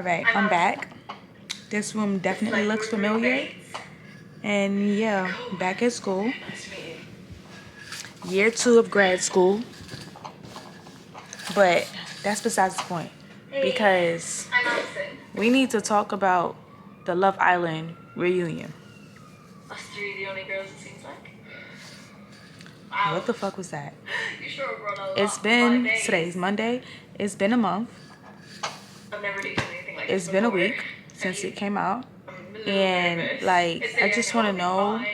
Alright, I'm back. This room definitely looks familiar. And yeah, back at school. Year 2 of grad school. But that's besides the point. Because we need to talk about the Love Island reunion. Us three, the only girls, it seems like. Wow. What the fuck was that? You sure brought a lot. It's been, today's Monday. It's been a month. I've never really done anything like It's this been a before. week since it came out. And like, I just want to know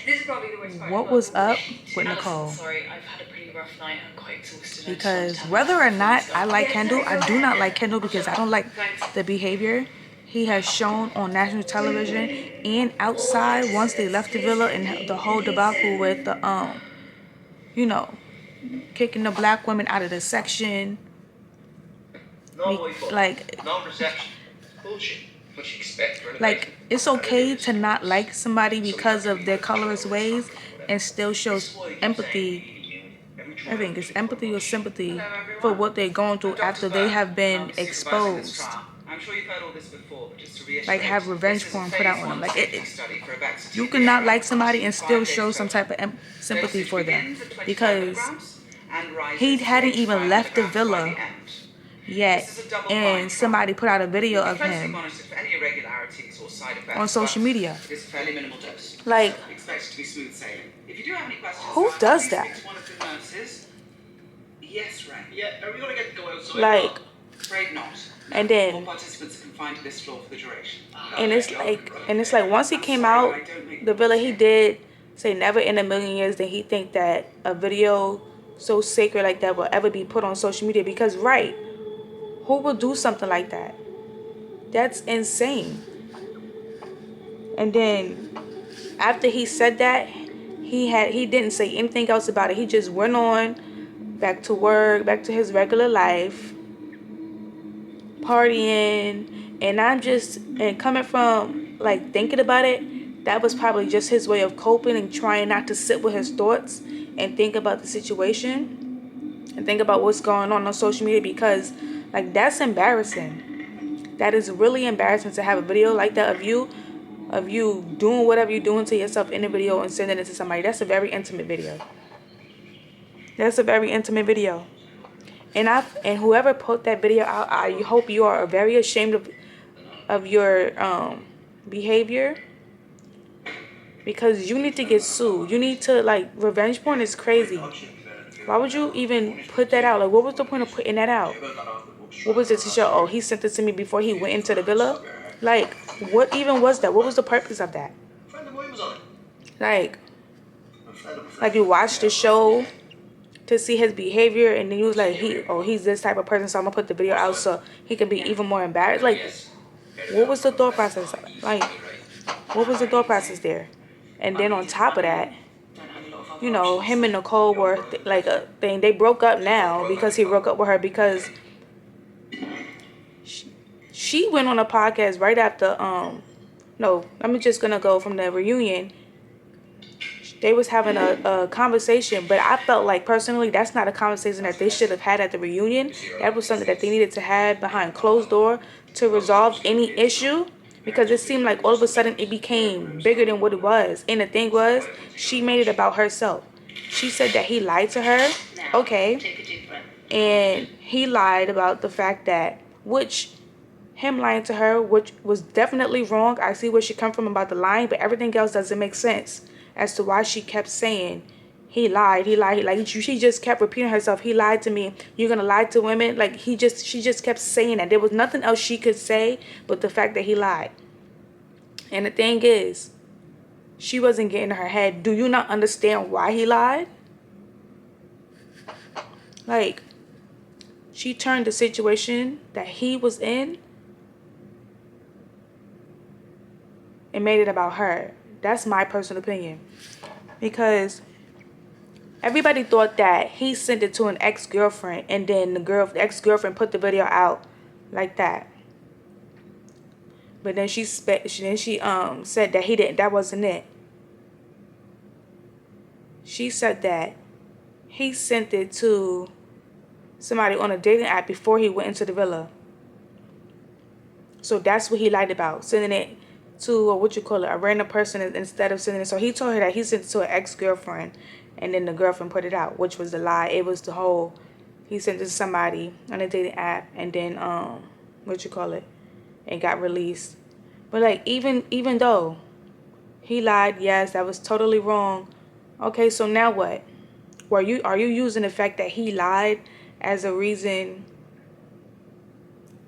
this is probably the worst part what was up with Alison, Nicole. sorry, I've had a pretty rough night. I'm quite exhausted. Because whether or not I like Kendall, I do not like Kendall because I don't like the behavior he has shown on national television and outside once they left the villa, and the whole debacle with the you know, kicking the black women out of the section. Like, non-reception. Bullshit. What you expect for like, it's okay to not like somebody because of their colorist ways and still shows empathy. I think it's empathy or sympathy for what they're going through after they have been exposed. I'm sure you've heard all this before, but just to reiterate, like, have revenge porn put out on them. Like, you cannot like somebody and still show some type of sympathy for them, because he hadn't even left the villa yet, and somebody put out a video of him on social media. Like, who does that? Yes, right. Yeah, are we gonna get to go outside? Like, Afraid not. and then, all participants are confined to this floor for the duration. and it's like once he came out the villa, he did say never in a million years that he think that a video so sacred like that will ever be put on social media, because right, who will do something like that? That's insane. And then after he said that, he didn't say anything else about it. He just went on back to work, back to his regular life, partying. And coming from, like, thinking about it, that was probably just his way of coping and trying not to sit with his thoughts and think about the situation and think about what's going on social media, because, like, that's embarrassing. That is really embarrassing to have a video like that of you doing whatever you're doing to yourself in the video and sending it to somebody. That's a very intimate video. And whoever put that video out, I hope you are very ashamed of your behavior, because you need to get sued. You need to, like, revenge porn is crazy. Why would you even put that out? Like, what was the point of putting that out? What was it to show? Oh, he sent it to me before he went into the villa. Like, what even was that? What was the purpose of that? Like you watched the show to see his behavior, and then you was like, he's this type of person, so I'm gonna put the video out so he can be even more embarrassed. Like, what was the thought process? Like, what was the thought process there? And then on top of that, you know, him and Nicole were like a thing. They broke up now because he broke up with her, because she went on a podcast right after no, I'm just gonna go from the reunion. They was having a conversation, but I felt like, personally, that's not a conversation that they should have had at the reunion. That was something that they needed to have behind closed door to resolve any issue, because it seemed like all of a sudden it became bigger than what it was. And the thing was, she made it about herself. She said that he lied to her. Okay. And he lied about the fact that, which, him lying to her, which was definitely wrong. I see where she come from about the lying, but everything else doesn't make sense as to why she kept saying he lied. Like, she just kept repeating herself. He lied to me. You're gonna lie to women? Like, she just kept saying that. There was nothing else she could say but the fact that he lied. And the thing is, she wasn't getting in her head. Do you not understand why he lied? Like, she turned the situation that he was in and made it about her. That's my personal opinion. Because everybody thought that he sent it to an ex-girlfriend, and then the ex-girlfriend put the video out like that. But then she said that he didn't. That wasn't it. She said that he sent it to somebody on a dating app before he went into the villa. So that's what he lied about, sending it to a random person instead of sending it. So he told her that he sent it to an ex-girlfriend, and then the girlfriend put it out, which was the lie. It was the whole, he sent it to somebody on a dating app, and then it got released. But like, even though he lied, yes, that was totally wrong. Okay, so now what? Are you using the fact that he lied as a reason,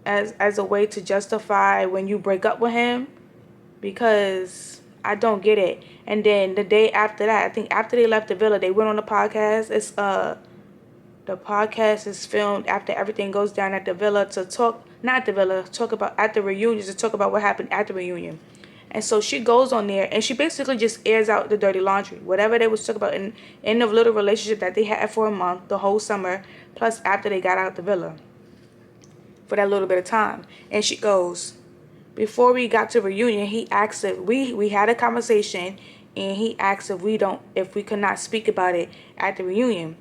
as a way to justify when you break up with him? Because I don't get it. And then the day after that, I think after they left the villa, they went on the podcast. It's the podcast is filmed after everything goes down at the villa to talk, not the villa, talk about at the reunion, to talk about what happened at the reunion. And so she goes on there and she basically just airs out the dirty laundry, whatever they was talking about in the little relationship that they had for a month, the whole summer, plus after they got out the villa for that little bit of time. And she goes, before we got to reunion, he asked if we had a conversation, and he asked if we could not speak about it at the reunion.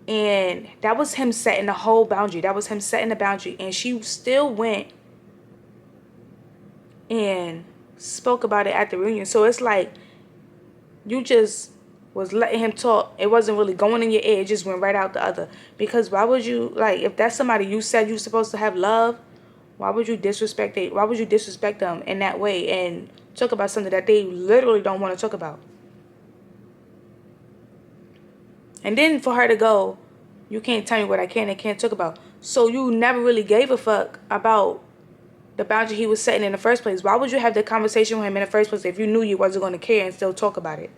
And that was him setting the whole boundary. That was him setting the boundary. And she still went and spoke about it at the reunion. So it's like you just was letting him talk. It wasn't really going in your ear. It just went right out the other. Because why would you, like, if that's somebody you said you're supposed to have love, why would you disrespect it? Why would you disrespect them in that way and talk about something that they literally don't want to talk about? And then for her to go, you can't tell me what I can and can't talk about. So you never really gave a fuck about the boundary he was setting in the first place. Why would you have the conversation with him in the first place if you knew you wasn't going to care and still talk about it?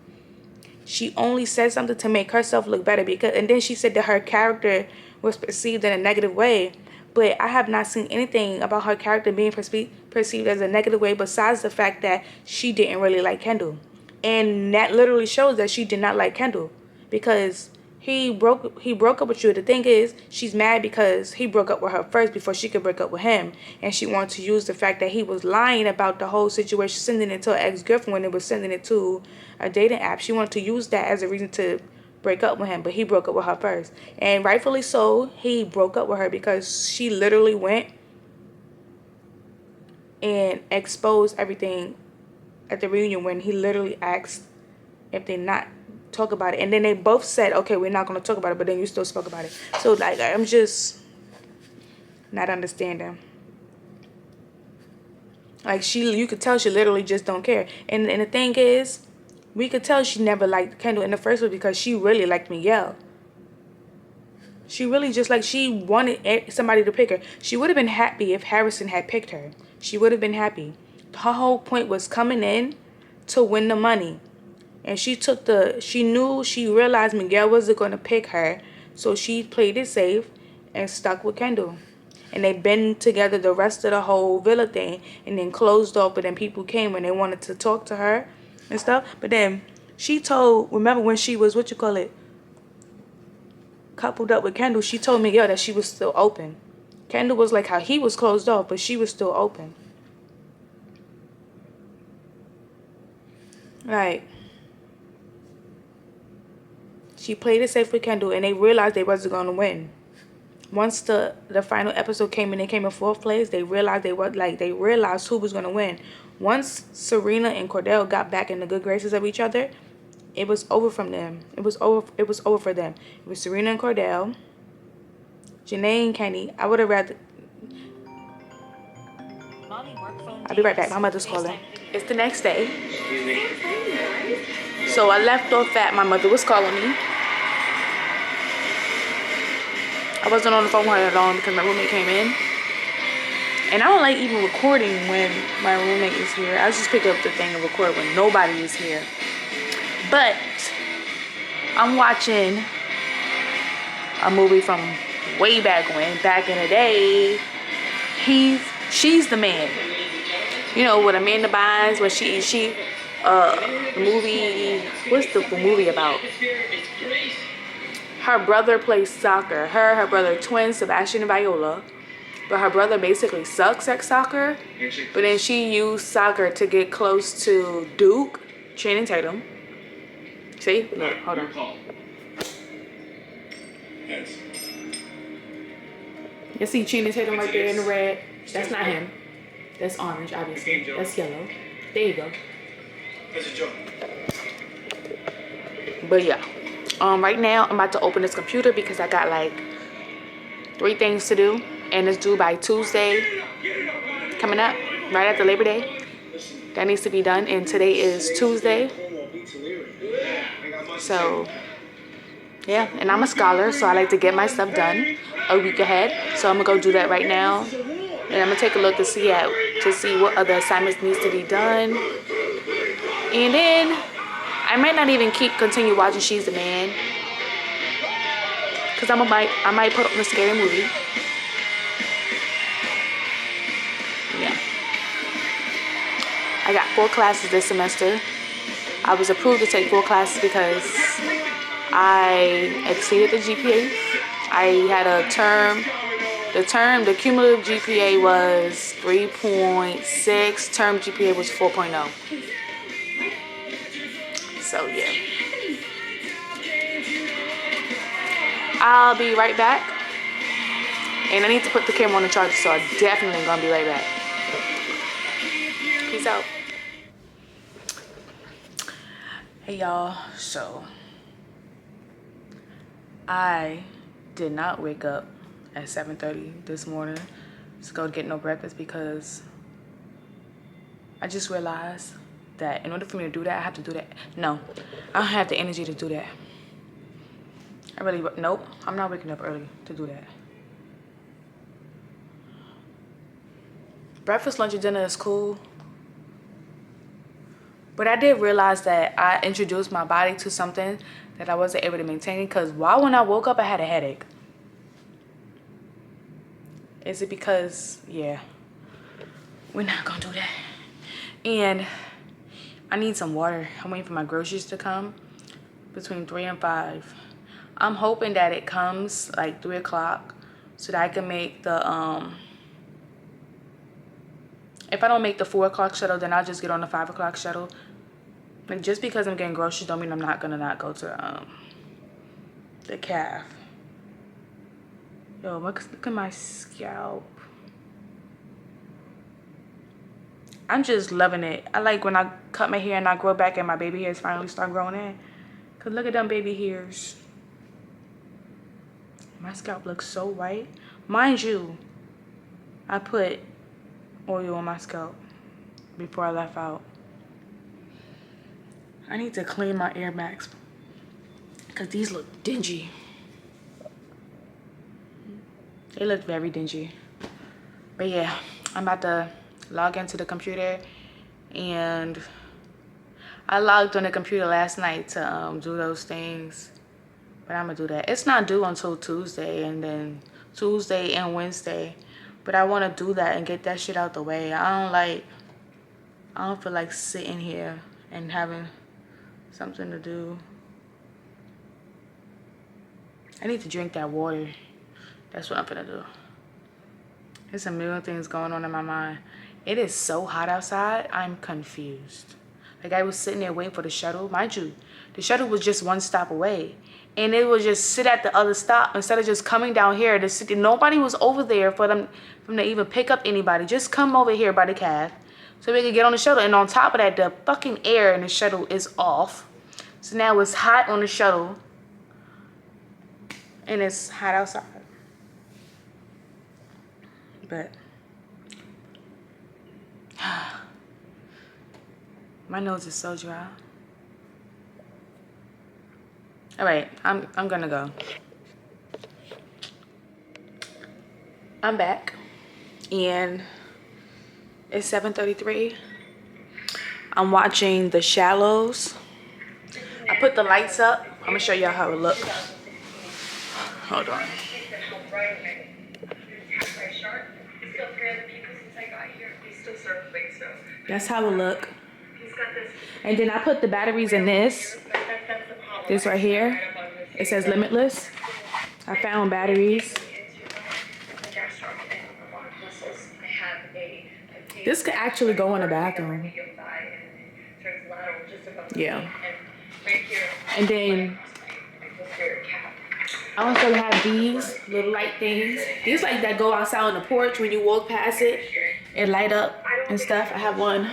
She only said something to make herself look better, and then she said that her character was perceived in a negative way. But I have not seen anything about her character being perceived as a negative way besides the fact that she didn't really like Kendall. And that literally shows that she did not like Kendall, because he broke up with you. The thing is, she's mad because he broke up with her first before she could break up with him. And she wanted to use the fact that he was lying about the whole situation, sending it to her ex-girlfriend when it was sending it to a dating app. She wanted to use that as a reason to break up with him, but he broke up with her first. And rightfully so, he broke up with her because she literally went and exposed everything at the reunion when he literally asked if they not talk about it. And then they both said, okay, we're not going to talk about it, but then you still spoke about it. So, like, I'm just not understanding. Like, you could tell she literally just don't care. And the thing is, we could tell she never liked Kendall in the first place because she really liked Miguel. She really she wanted somebody to pick her. She would have been happy if Harrison had picked her. She would have been happy. Her whole point was coming in to win the money. And she realized Miguel wasn't going to pick her. So she played it safe and stuck with Kendall. And they've been together the rest of the whole villa thing. And then closed off, but then people came when they wanted to talk to her and stuff. But then remember when she was, coupled up with Kendall, she told Miguel that she was still open. Kendall was like how he was closed off, but she was still open. Like, she played it safe with Kendall, and they realized they wasn't going to win. Once the final episode came and they came in fourth place, they realized who was going to win. Once Serena and Cordell got back in the good graces of each other, it was over from them. It was over for them. It was Serena and Cordell, Janae and Kenny. I would have rather. I'll be right back. My mother's calling. It's the next day. So I left off at my mother was calling me. I wasn't on the phone with her long because my roommate came in. And I don't like even recording when my roommate is here. I just pick up the thing and record when nobody is here. But I'm watching a movie from way back when, back in the day. She's the man. You know what Amanda Bynes, where the movie, what's the movie about? Her brother plays soccer. Her brother, twins, Sebastian and Viola. But her brother basically sucks at soccer. But then she used soccer to get close to Duke, Channing Tatum. See? Look, hold on. You see Channing Tatum right there in the red? That's not him. That's orange, obviously. That's yellow. There you go. That's a joke. But yeah. Right now I'm about to open this computer because I got like 3 things to do, and it's due by Tuesday coming up, right after Labor Day. That needs to be done, and today is Tuesday. So yeah, and I'm a scholar, so I like to get my stuff done a week ahead. So I'm gonna go do that right now, and I'm gonna take a look to see what other assignments needs to be done, and then I might not even continue watching She's the Man, cause I might put on a scary movie. Yeah, I got 4 classes this semester. I was approved to take 4 classes because I exceeded the GPA. I had a term. The cumulative GPA was 3.6. Term GPA was 4.0. So yeah. I'll be right back. And I need to put the camera on the charger, so I'm definitely gonna be right back. Peace out. Hey y'all, so I did not wake up at 7:30 this morning to go get no breakfast because I just realized that in order for me to do that, I have to do that. No, I don't have the energy to do that. Nope, I'm not waking up early to do that. Breakfast, lunch, and dinner is cool. But I did realize that I introduced my body to something that I wasn't able to maintain, because when I woke up, I had a headache. Is it because, yeah, we're not gonna do that. And I need some water. I'm waiting for my groceries to come between 3 and 5. I'm hoping that it comes like 3 o'clock so that I can make the, if I don't make the 4 o'clock shuttle, then I'll just get on the 5 o'clock shuttle. Like, just because I'm getting groceries don't mean I'm not gonna not go to the calf. Yo, look at my scalp. I'm just loving it. I like when I cut my hair and I grow back and my baby hairs finally start growing in. Cause look at them baby hairs. My scalp looks so white. Mind you, I put oil on my scalp before I left out. I need to clean my Air Max because these look dingy. They look very dingy. But yeah, I'm about to log into the computer, and I logged on the computer last night to do those things. But I'm gonna do that. It's not due until Tuesday, and then Tuesday and Wednesday. But I wanna do that and get that shit out the way. I don't feel like sitting here and having something to do. I need to drink that water. That's what I'm gonna do. There's a million things going on in my mind. It is so hot outside, I'm confused. Like, I was sitting there waiting for the shuttle. Mind you, the shuttle was just 1 stop away. And it would just sit at the other stop instead of just coming down here to sit. Nobody was over there for them to even pick up anybody. Just come over here by the calf so we could get on the shuttle. And on top of that, the fucking air in the shuttle is off. So now it's hot on the shuttle. And it's hot outside. But my nose is so dry. All right, I'm gonna go. I'm back, and it's 7:33. I'm watching The Shallows. I put the lights up. I'm gonna show y'all how it looks. Hold on. That's how it look. And then I put the batteries in this right here. It says Limitless. I found batteries. This could actually go in the bathroom. Yeah. And then I also have these little light things. These like that go outside on the porch when you walk past it and light up. and stuff. I have one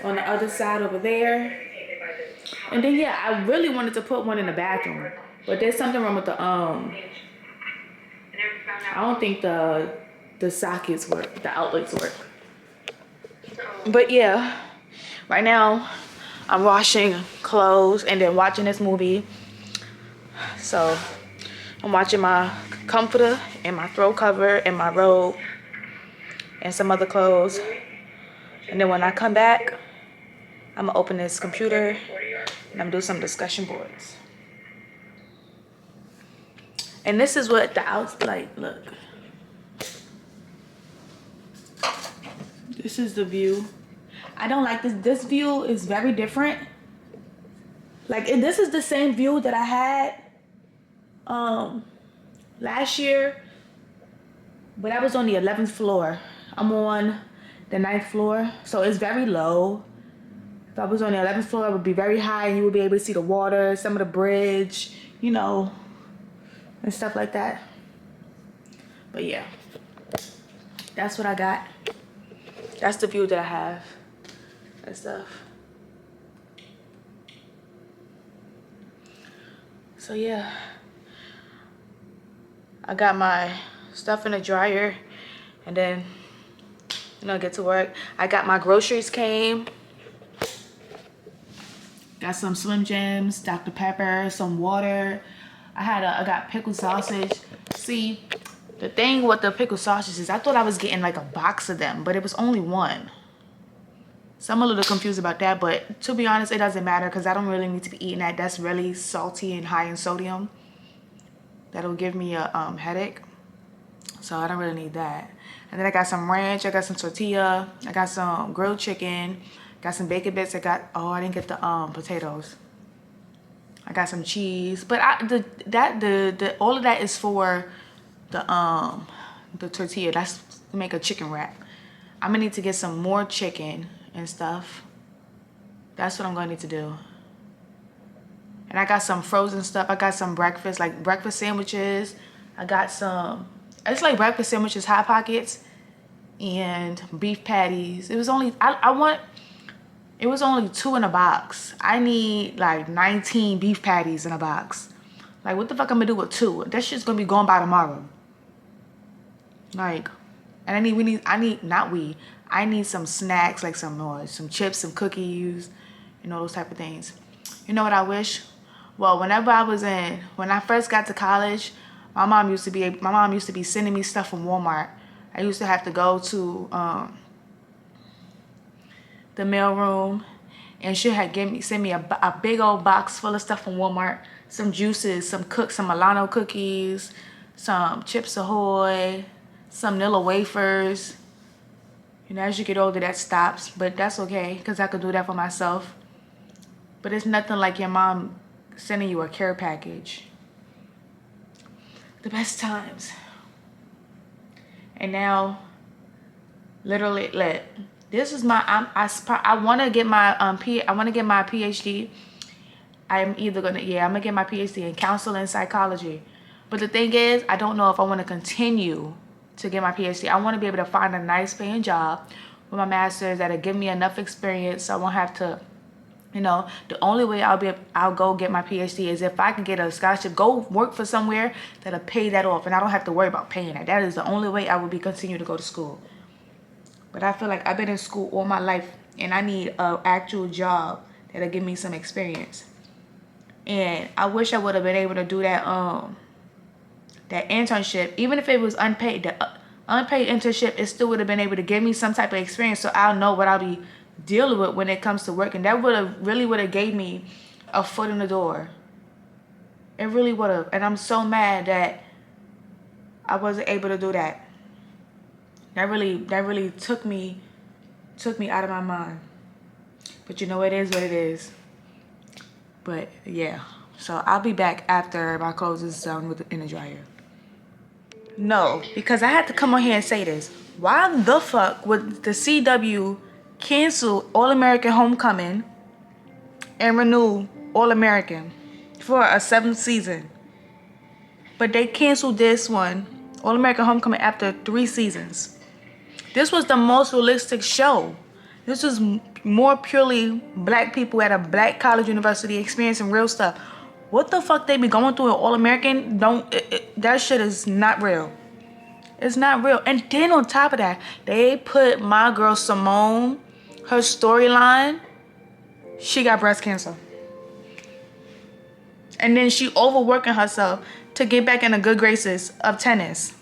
on the other side over there. And then yeah, I really wanted to put one in the bathroom, but there's something wrong with the I don't think the sockets work, the outlets work. But yeah, right now I'm washing clothes and then watching this movie. So I'm watching my comforter and my throw cover and my robe and some other clothes. And then when I come back, I'm gonna open this computer and I'm gonna do some discussion boards. And this is what the like, look. This is the view. I don't like this. This view is very different. Like, this is the same view that I had last year, but I was on the 11th floor. I'm on the 9th floor, so it's very low. If I was on the 11th floor, it would be very high and you would be able to see the water, some of the bridge, you know, and stuff like that. But yeah, that's what I got. That's the view that I have and stuff. So yeah, I got my stuff in the dryer and then, you know, get to work. I got my groceries came. Got some Slim Jims, Dr. Pepper, some water. I got pickled sausage. See, the thing with the pickled sausage is I thought I was getting like a box of them, but it was only one. So I'm a little confused about that, but to be honest, it doesn't matter because I don't really need to be eating that. That's really salty and high in sodium. That'll give me a headache. So I don't really need that. And then I got some ranch, I got some tortilla, I got some grilled chicken, got some bacon bits. I didn't get the potatoes. I got some cheese, but all of that is for the tortilla. That's to make a chicken wrap. I'm gonna need to get some more chicken and stuff. That's what I'm gonna need to do. And I got some frozen stuff. I got some breakfast, like breakfast sandwiches. I got some, it's like breakfast sandwiches, Hot Pockets, and beef patties. It was only, it was only 2 in a box. I need like 19 beef patties in a box. Like, what the fuck I'm gonna do with 2? That shit's gonna be gone by tomorrow. Like, and I need some snacks, like some chips, some cookies, you know, those type of things. You know what I wish? Well, when I first got to college, my mom used to be sending me stuff from Walmart. I used to have to go to the mailroom, and she had send me a big old box full of stuff from Walmart. Some juices, some Milano cookies, some Chips Ahoy, some Nilla wafers. You know, as you get older, that stops, but that's okay because I could do that for myself. But it's nothing like your mom sending you a care package. The best times. And now, literally, this is my. I want to get my PhD. I'm gonna get my PhD in counseling and psychology. But the thing is, I don't know if I want to continue to get my PhD. I want to be able to find a nice paying job with my master's that'll give me enough experience so I won't have to, you know, the only way I'll go get my PhD is if I can get a scholarship, go work for somewhere that'll pay that off, and I don't have to worry about paying that. That is the only way I will continue to go to school. But I feel like I've been in school all my life and I need an actual job that'll give me some experience. And I wish I would have been able to do that that internship, even if it was unpaid. The unpaid internship, it still would have been able to give me some type of experience, so I'll know what I'll be dealing with when it comes to work. And that would have gave me a foot in the door. It really would have. And I'm so mad that I wasn't able to do that. That really took me out of my mind. But you know, it is what it is. But yeah, so I'll be back after my clothes is done in the dryer. No, because I had to come on here and say this. Why the fuck would the CW cancel All American Homecoming and renew All American for a 7th season? But they canceled this one, All American Homecoming, after 3 seasons. This was the most realistic show. This was more purely black people at a black college university experiencing real stuff. What the fuck they be going through in All American? That shit is not real. It's not real. And then on top of that, they put my girl Simone, her storyline, she got breast cancer. And then she overworking herself to get back in the good graces of tennis.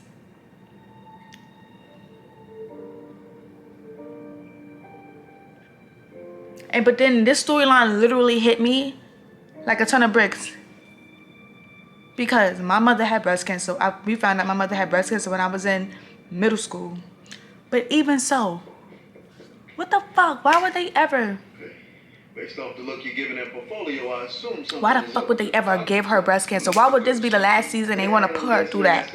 But then this storyline literally hit me like a ton of bricks. Because my mother had breast cancer. We found out my mother had breast cancer when I was in middle school. But even so, what the fuck? Why would they ever? Based off the look you're giving that portfolio, I assume something. Why the fuck would they ever give her breast cancer? Why would this be the last season they want to put her through that?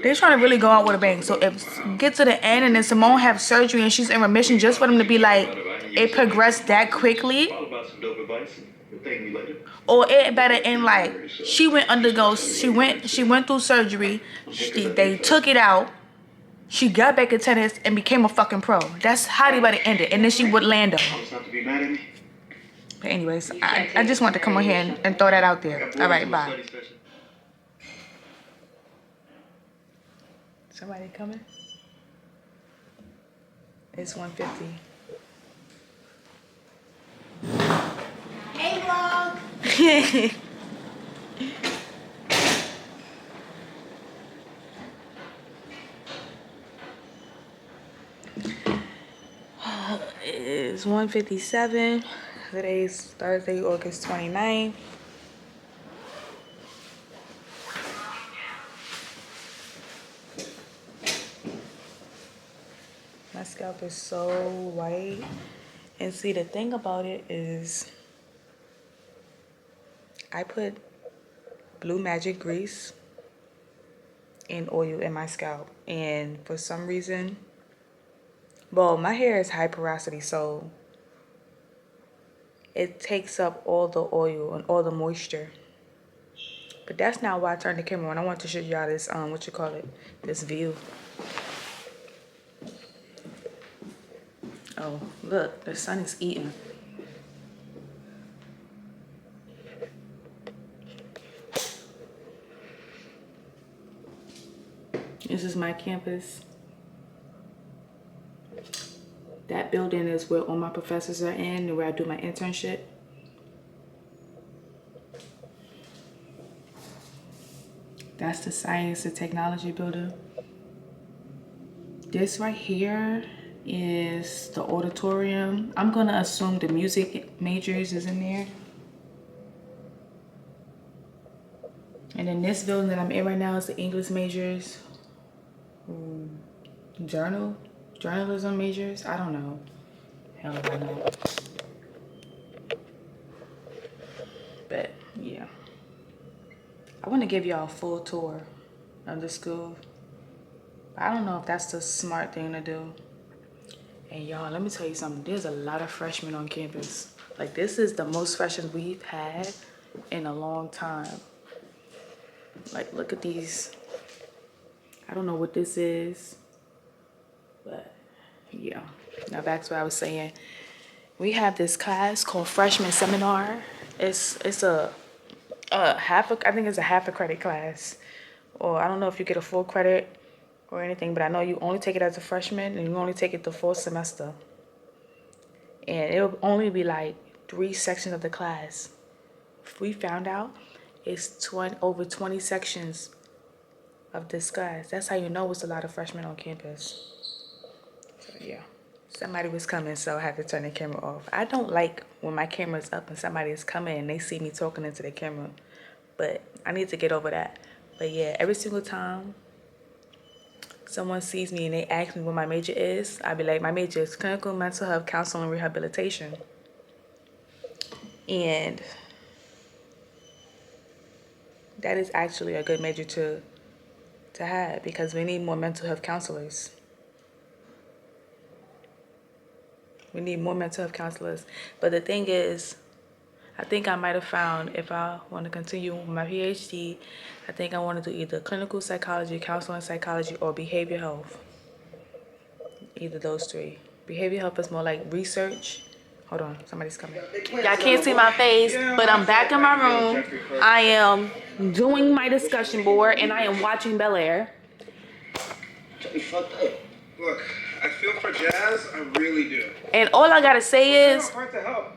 They're trying to really go out with a bang. So if get to the end and then Simone have surgery and she's in remission, just for them to be like, it progressed that quickly. Or it better end like she went through surgery. They took it out. She got back in tennis and became a fucking pro. That's how they better end it. And then she would land her. But anyways, I just want to come on here and throw that out there. All right, bye. Somebody coming? It's 1:50. Hey, vlog. It's 1:57. Today's Thursday, August 29th. My scalp is so white. And see, the thing about it is I put Blue Magic grease and oil in my scalp. And for some reason, well, my hair is high porosity, so it takes up all the oil and all the moisture. But that's not why I turned the camera on. I want to show y'all this, this view. Oh, look, the sun is eating. This is my campus. That building is where all my professors are in and where I do my internship. That's the science and technology building. This right here is the auditorium. I'm gonna assume the music majors is in there. And then this building that I'm in right now is the English majors. Journalism majors? I don't know. Hell if I know. But yeah. I want to give y'all a full tour of the school. I don't know if that's the smart thing to do. And y'all, let me tell you something. There's a lot of freshmen on campus. Like, this is the most freshmen we've had in a long time. Like, look at these. I don't know what this is. But, yeah. Now, back to what I was saying. We have this class called Freshman Seminar. It's a I think it's a half a credit class. Or I don't know if you get a full credit or anything, but I know you only take it as a freshman and you only take it the full semester. And it'll only be like 3 sections of the class. We found out it's over 20 sections of this class. That's how you know it's a lot of freshmen on campus. So yeah, somebody was coming, so I had to turn the camera off. I don't like when my camera's up and somebody is coming and they see me talking into the camera, but I need to get over that. But yeah, every single time someone sees me and they ask me what my major is, I'll be like, my major is clinical mental health counseling and rehabilitation. And that is actually a good major to have, because we need more mental health counselors. We need more mental health counselors. But the thing is, I think I might have found, if I want to continue with my PhD, I think I want to do either clinical psychology, counseling psychology, or behavioral health. either those three. Behavioral health is more like research. Hold on, somebody's coming. Y'all can't see my face, but I'm back in my room. I am doing my discussion board and I am watching Bel Air. Look, I feel for Jazz, I really do. And all I gotta say is,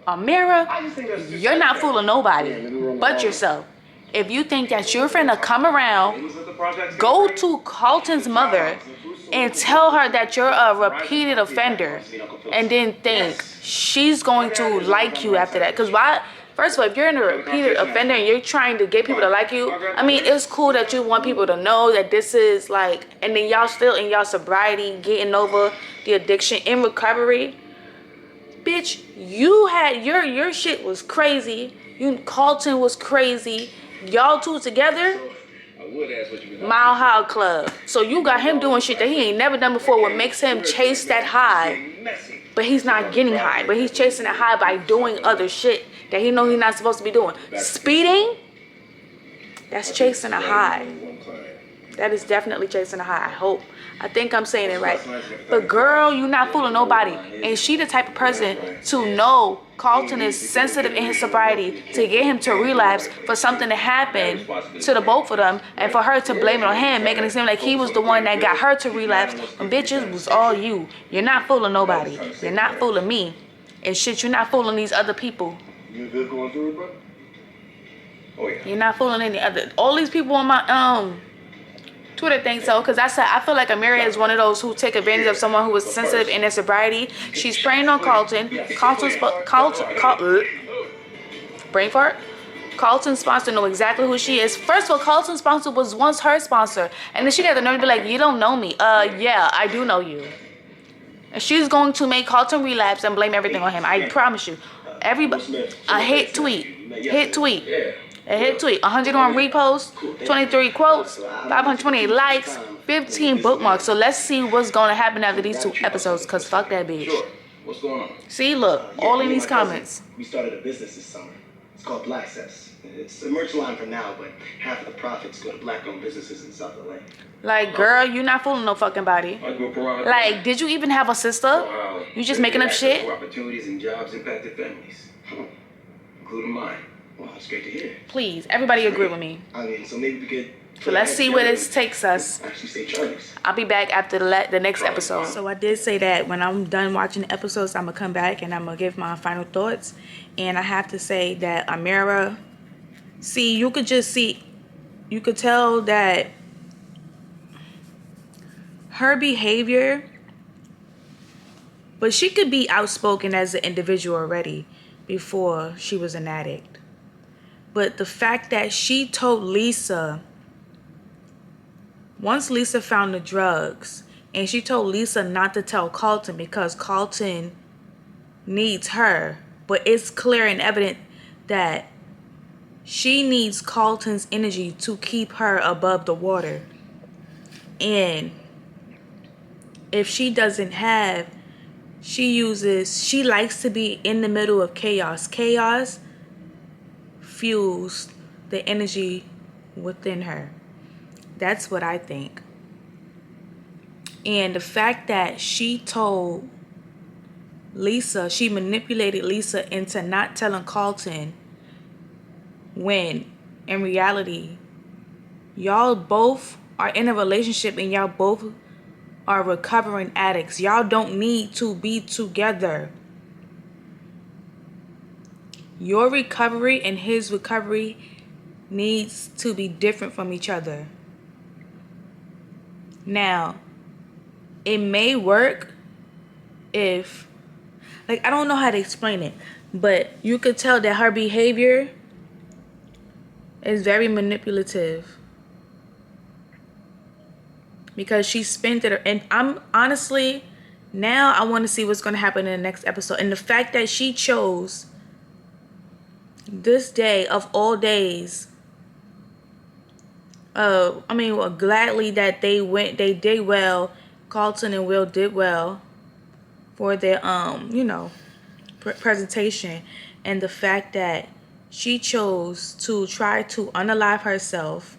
Amira, you're not fooling nobody but yourself. If you think that you're finna come around, go to Carlton's mother and tell her that you're a repeated offender and then think she's going to like you after that. Because why? First of all, if you're a repeated offender and you're trying to get people to like you, I mean, it's cool that you want people to know that this is like, and then y'all still in y'all sobriety, getting over the addiction, in recovery. Bitch, you had, your shit was crazy. Carlton was crazy. Y'all two together, Mile High Club. So you got him doing shit that he ain't never done before, what makes him chase that high. But he's not getting high, but he's chasing that high by doing other shit that he know he's not supposed to be doing. Speeding, that's chasing a high. That is definitely chasing a high, I hope. I think I'm saying it right. But girl, you not fooling nobody. And she the type of person to know Carlton is sensitive in his sobriety to get him to relapse for something to happen to the both of them and for her to blame it on him, making it seem like he was the one that got her to relapse when bitches was all you. You're not fooling nobody. You're not fooling me. And shit, you're not fooling these other people. You good going through it, bro? Oh, yeah. You're not fooling any other. All these people on my Twitter think so, because I feel like Amira is one of those who take advantage of someone who is sensitive in their sobriety. She's preying on Carlton. Brain fart. Carlton's sponsor know exactly who she is. First of all, Carlton's sponsor was once her sponsor, and then she got the nerve to be like, "You don't know me." Yeah, I do know you. And she's going to make Carlton relapse and blame everything on him. I promise you. Everybody, a hit tweet. A hit tweet, 101 reposts, 23 quotes, 528 likes, 15 bookmarks. So let's see what's going to happen after these 2 episodes, because fuck that bitch. Sure. What's going on? See, look, all in these comments. We started a business this summer. It's called Blaccess. It's a merch line for now, but half of the profits go to black-owned businesses in South LA. Like, girl, you not fooling no fucking body. Like, did you even have a sister? You just making up shit? Opportunities and jobs impacted families, including mine. Well, that's great to hear. Please, everybody agree with me. I mean, so maybe we could... So let's see where this takes us. Actually stay Charlie's. I'll be back after the next episode. So I did say that when I'm done watching the episodes, I'm going to come back and I'm going to give my final thoughts. And I have to say that Amira, see, you could tell that her behavior, but she could be outspoken as an individual already before she was an addict. But the fact that she told Lisa, once Lisa found the drugs, and she told Lisa not to tell Carlton because Carlton needs her, but it's clear and evident that she needs Carlton's energy to keep her above the water. And if she doesn't have, she likes to be in the middle of chaos. Chaos fuels the energy within her. That's what I think. And the fact that she told Lisa, she manipulated Lisa into not telling Carlton, when in reality y'all both are in a relationship and y'all both are recovering addicts. Y'all don't need to be together. Your recovery and his recovery needs to be different from each other. Now, it may work if, like, I don't know how to explain it, but you could tell that her behavior is very manipulative because she spent it. And I'm honestly, now I want to see what's going to happen in the next episode. And the fact that she chose this day of all days, gladly that they did well. Carlton and Will did well for their presentation, and the fact that she chose to try to unalive herself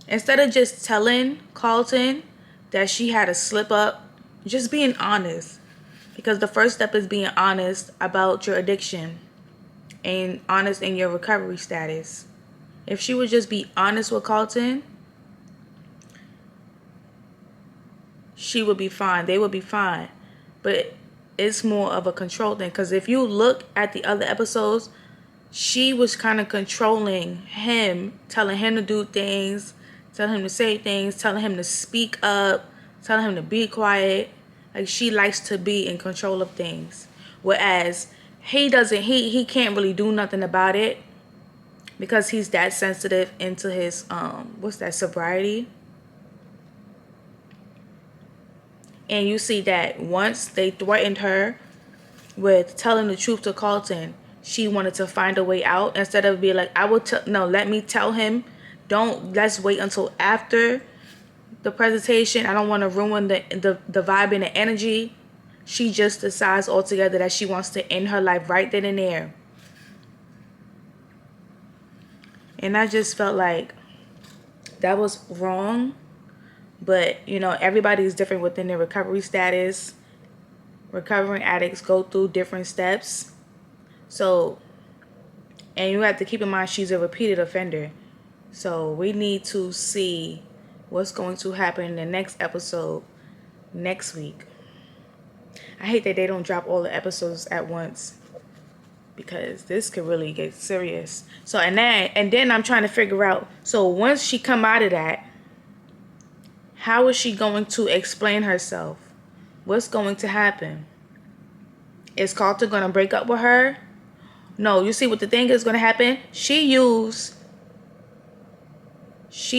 instead of just telling Carlton that she had a slip up just being honest. Because the first step is being honest about your addiction and honest in your recovery status. If she would just be honest with Carlton, she would be fine. They would be fine. But it's more of a control thing. Because if you look at the other episodes, she was kind of controlling him, telling him to do things, telling him to say things, telling him to speak up, telling him to be quiet. Like, she likes to be in control of things. Whereas he doesn't, he can't really do nothing about it because he's that sensitive into his, sobriety. And you see that once they threatened her with telling the truth to Carlton, she wanted to find a way out instead of being like, let me tell him. Let's wait until after the presentation. I don't want to ruin the vibe and the energy. She just decides altogether that she wants to end her life right then and there. And I just felt like that was wrong. But, everybody's different within their recovery status. Recovering addicts go through different steps. So, and you have to keep in mind she's a repeated offender. So we need to see what's going to happen in the next episode next week. I hate that they don't drop all the episodes at once because this could really get serious. So, and then I'm trying to figure out, so once she come out of that, how is she going to explain herself? What's going to happen? Is Carlton going to break up with her? No, you see what the thing is going to happen? She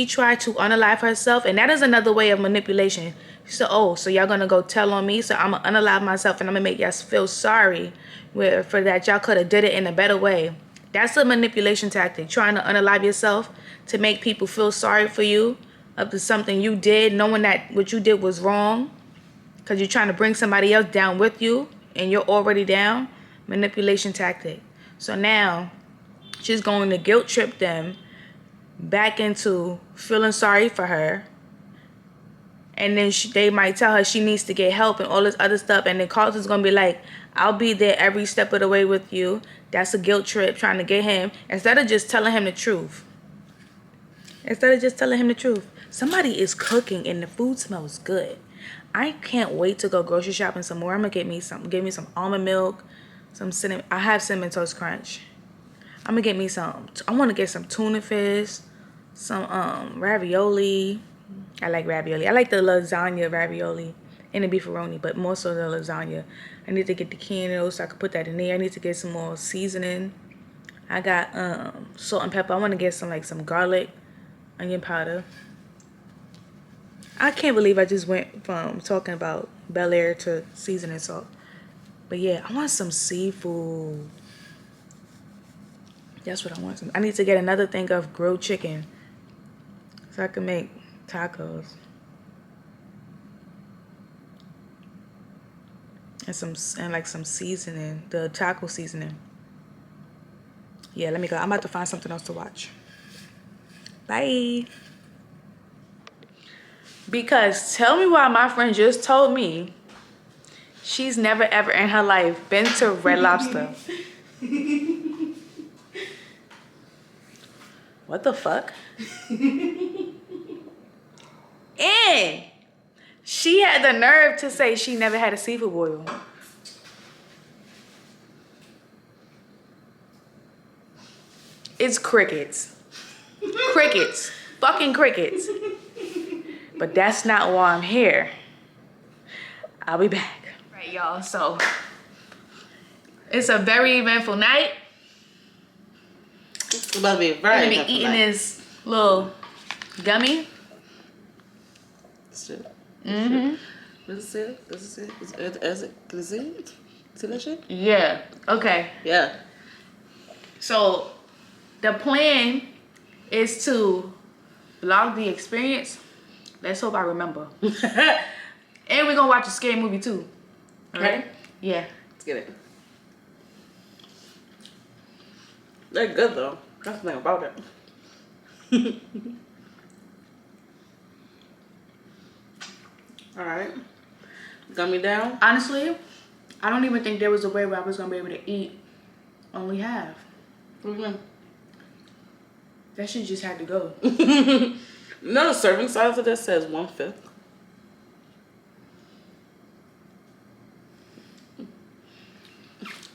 tried to unalive herself, and that is another way of manipulation. She said, so y'all going to go tell on me, so I'm going to unalive myself, and I'm going to make y'all feel sorry for that. Y'all could have did it in a better way. That's a manipulation tactic, trying to unalive yourself to make people feel sorry for you up to something you did, knowing that what you did was wrong because you're trying to bring somebody else down with you and you're already down. Manipulation tactic. So now she's going to guilt trip them back into feeling sorry for her, and then they might tell her she needs to get help and all this other stuff, and then Carlton's going to be like, I'll be there every step of the way with you. That's a guilt trip, trying to get him, instead of just telling him the truth. Somebody is cooking and the food smells good. I can't wait to go grocery shopping some more. I'm gonna get me some almond milk, some cinnamon. I have Cinnamon Toast Crunch. I'm gonna get me some. I want to get some tuna fish, some ravioli. I like ravioli. I like the lasagna ravioli and the beefaroni, but more so the lasagna. I need to get the canned so I can put that in there. I need to get some more seasoning. I got salt and pepper. I want to get some garlic, onion powder. I can't believe I just went from talking about Bel Air to seasoning salt. But yeah, I want some seafood. That's what I want. I need to get another thing of grilled chicken so I can make tacos. And some seasoning, the taco seasoning. Yeah, let me go. I'm about to find something else to watch. Bye. Because tell me why my friend just told me she's never ever in her life been to Red Lobster. What the fuck? And she had the nerve to say she never had a seafood boil. It's crickets. Crickets. Fucking crickets. But that's not why I'm here. I'll be back. Right, y'all. So it's a very eventful night. It's about to be a I'm very gonna be eventful eating night. this little gummy. Shit. Mm-hmm. Is it? See that shit? Yeah. Okay. Yeah. So the plan is to vlog the experience. Let's hope I remember. And we're gonna watch a scary movie too. Okay. Right? Yeah. Let's get it. They're good though. That's the thing about it. Alright. Gummy down? Honestly, I don't even think there was a way where I was gonna be able to eat only half. What do you That shit just had to go. mean? No, the serving size of this says 1/5.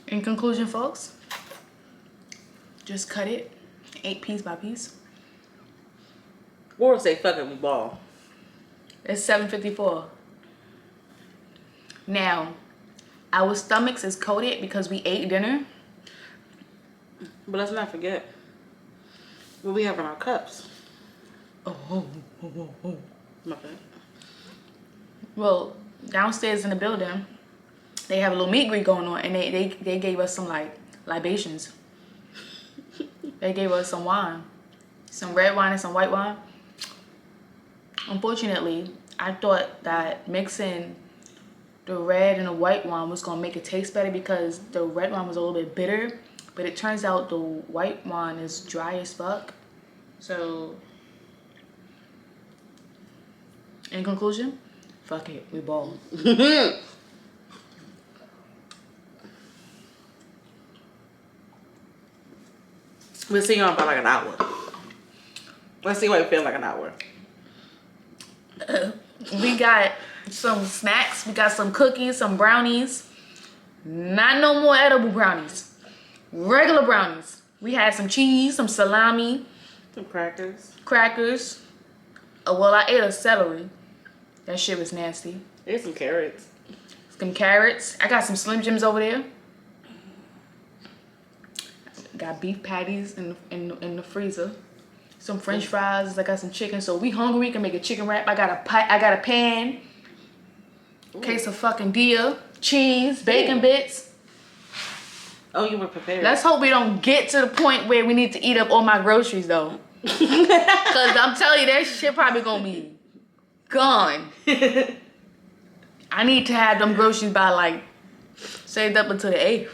In conclusion, folks, just cut it, 8 piece by piece. Or say fuck it, we ball. It's 7:54. Now, our stomachs is coated because we ate dinner. But let's not forget what we have in our cups. Oh. My bad. Well, downstairs in the building, they have a little meet greet going on, and they gave us some like libations. They gave us some wine, some red wine and some white wine. Unfortunately, I thought that mixing the red and the white wine was gonna make it taste better because the red wine was a little bit bitter, but it turns out the white wine is dry as fuck. So, in conclusion, fuck it, we balled. We'll see you in about like an hour. Let's see what it feels like an hour. We got some snacks. We got some cookies, some brownies. Not no more edible brownies. Regular brownies. We had some cheese, some salami, Some crackers. crackers. Oh, well, I ate a celery. That shit was nasty. Here's some carrots. Some carrots. I got some Slim Jims over there. Got beef patties in the freezer. Some French fries. I got some chicken. So we hungry. We can make a chicken wrap. I got a pan. Case of fucking deal. Cheese. Bacon bits. Oh, you were prepared. Let's hope we don't get to the point where we need to eat up all my groceries though. Cause I'm telling you, that shit probably gonna be gone. I need to have them groceries by like saved up until the 8th.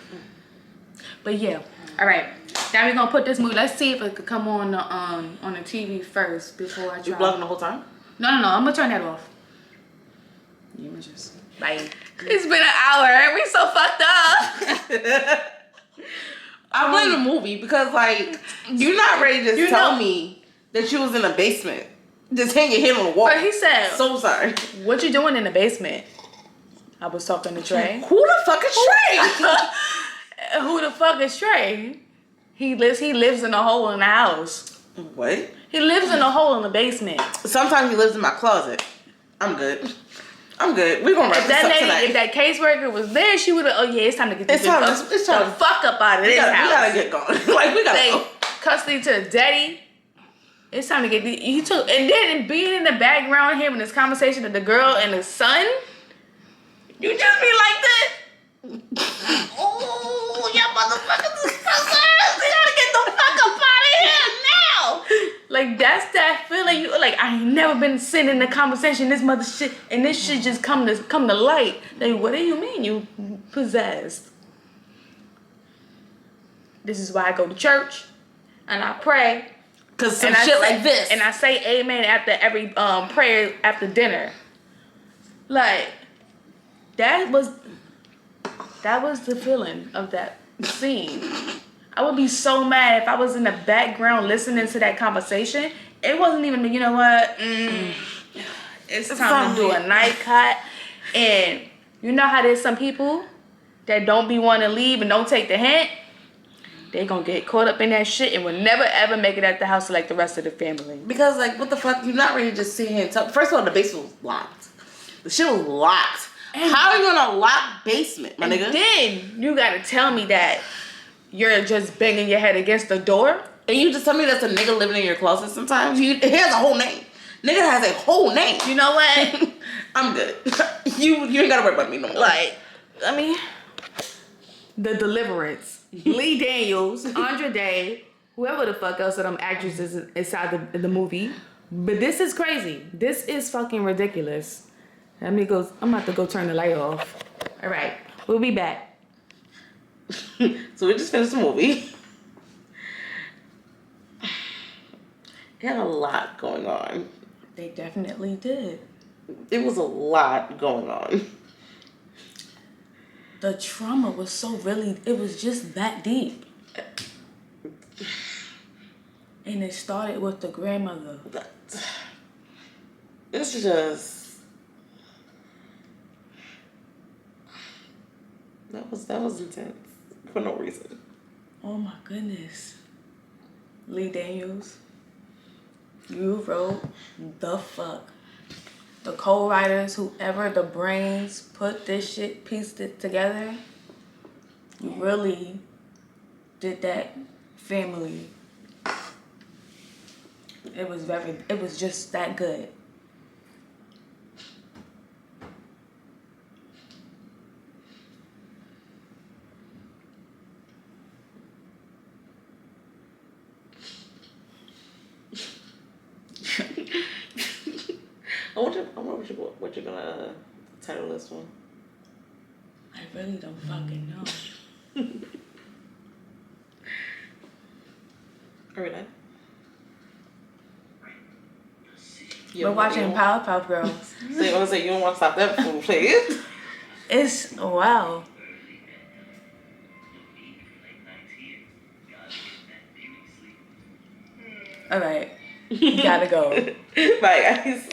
But yeah, all right. Now we're gonna put this movie. Let's see if it could come on the TV first before I try. You vlogging the whole time? No, I'm gonna turn that off. You just bye. It's been an hour. We so fucked up. I blame the movie because like you're not ready to just tell me that you was in the basement, just hanging your head on the wall. But he said, so sorry. "What you doing in the basement?" I was talking to Trey. Who the fuck is Trey? Who the fuck is Trey? He lives in a hole in the house. What? He lives in a hole in the basement. Sometimes he lives in my closet. I'm good. We're gonna wrap If this up that tonight. lady, if that caseworker was there, she would have. Oh yeah, it's time to get this It's time bitch to- it's time the to- fuck up out of this house. we gotta get going. Like we gotta Say go. custody to the daddy. It's time to get he took, and then being in the background here in this conversation of the girl and the son. You just be like that. Oh, y'all motherfuckers is cussers. We gotta get the fuck up out of here now. Like that's that feeling you like. I ain't never been sitting in the conversation. This mother shit and this shit just come to light. Like what do you mean you possessed? This is why I go to church and I pray. Cause some And I shit say- like this. and I say amen after every prayer after dinner. Like that was the feeling of that scene. I would be so mad if I was in the background listening to that conversation. It wasn't even, you know what? It's time to do a night cut. And you know how there's some people that don't be wanting to leave and don't take the hint? They gonna get caught up in that shit and will never ever make it at the house like the rest of the family. Because like what the fuck? You're not ready to just sit here and tell. First of all, the basement was locked. The shit was locked. How are you in a locked basement, my And nigga? then you gotta tell me that you're just banging your head against the door. And you just tell me that's a nigga living in your closet sometimes? He has a whole name. Nigga has a whole name. You know what? I'm good. You ain't gotta worry about me no more. Like, I mean, The Deliverance, Lee Daniels, Andra Day, whoever the fuck else of them actresses inside the movie. But this is crazy. This is fucking ridiculous. I'm about to go turn the light off. All right, we'll be back. So we just finished the movie. It had a lot going on. They definitely did. It was a lot going on. the trauma was so really, it was just that deep. And it started with the grandmother. It's just that was intense for no reason. Oh my goodness. Lee Daniels, you wrote the fuck. The co-writers, whoever the brains put this shit, pieced it together, you really did that family. It was just that good. I wonder what you're gonna title this one. I really don't fucking know. Are we done? We're watching Powerpuff Girls. So you're gonna say you don't want to stop that food, please? It's, wow. All right. You gotta go. Bye, guys.